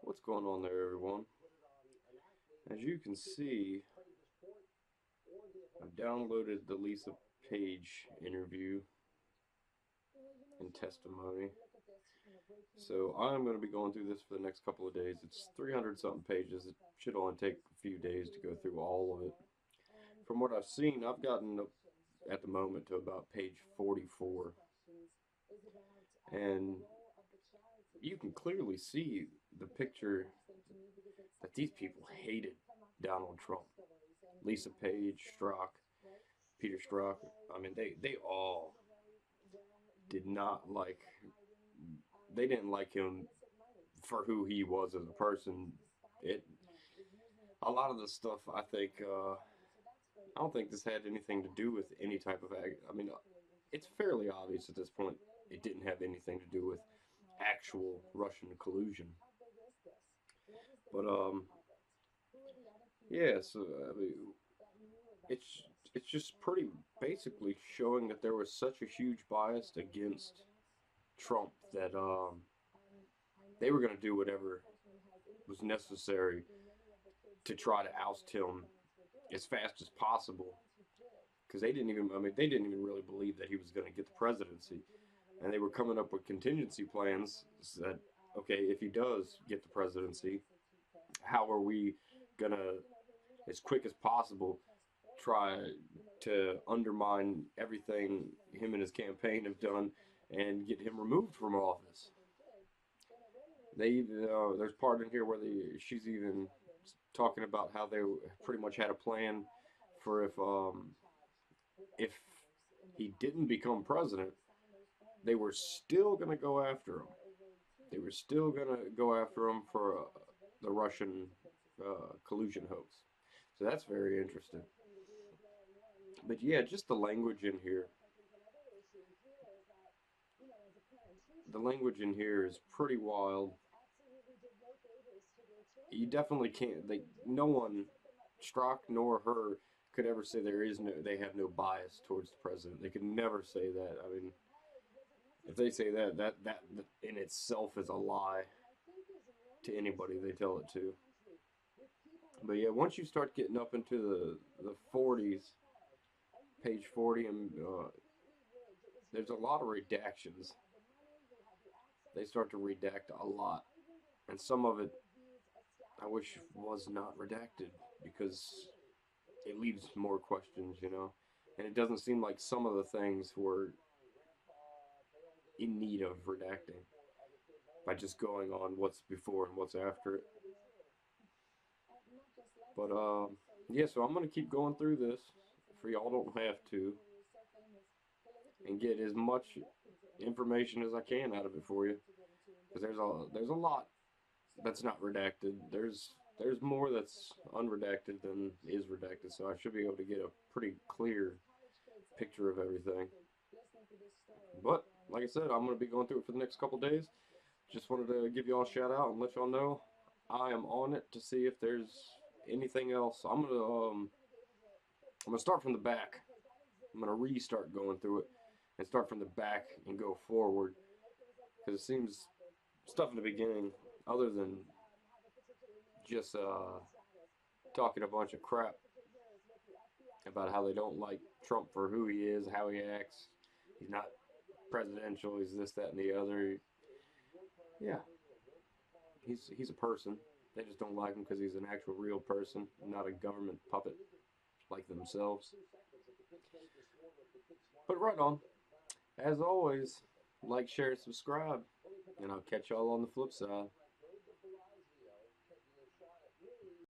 What's going on there, everyone? As you can see, I've downloaded the Lisa Page interview and testimony. So I'm going to be going through this for the next couple of days. It's 300 something pages. It should only take a few days to go through all of it. From what I've seen, I've gotten at the moment to about page 44. And you can clearly see the picture that these people hated Donald Trump. Lisa Page, Strzok, Peter Strzok. I mean, they all did not like. They didn't like him for who he was as a person. It a lot of the stuff I think I don't think this had anything to do with any type of I mean, it's fairly obvious at this point it didn't have anything to do with actual Russian collusion. But yeah, so I mean, it's it's just pretty basically showing that there was such a huge bias against Trump that they were going to do whatever was necessary to try to oust him as fast as possible because they didn't even I mean they didn't even really believe that he was going to get the presidency, and they were coming up with contingency plans that okay, if he does get the presidency, how are we going to as quick as possible try to undermine everything him and his campaign have done and get him removed from office. There's part in here where she's even talking about how they pretty much had a plan for if he didn't become president, they were still going to go after him. They were still going to go after him for the Russian collusion hoax. So that's very interesting. But yeah, just the language in here. The language in here is pretty wild. You definitely can't. No one, Strzok nor her, could ever say they have no bias towards the president. They could never say that. I mean, if they say that, that in itself is a lie to anybody they tell it to. But yeah, once you start getting up into the 40s, page 40, and there's a lot of redactions. They start to redact a lot, and some of it I wish was not redacted because it leaves more questions, you know. And it doesn't seem like some of the things were in need of redacting by just going on what's before and what's after it. But yeah, so I'm gonna keep going through this for y'all don't have to, and get as much information as I can out of it for you, because there's a lot that's not redacted. There's more that's unredacted than is redacted, so I should be able to get a pretty clear picture of everything. But like I said, I'm gonna be going through it for the next couple days. Just wanted to give y'all a shout out and let y'all know I am on it to see if there's anything else. I'm gonna start from the back. I'm gonna restart going through it and start from the back and go forward because it seems stuff in the beginning, other than just talking a bunch of crap about how they don't like Trump for who he is, how he acts. He's not presidential. He's this, that, and the other. Yeah, he's a person. They just don't like him because he's an actual real person, not a government puppet like themselves. But right on. As always, like, share, subscribe, and I'll catch y'all on the flip side.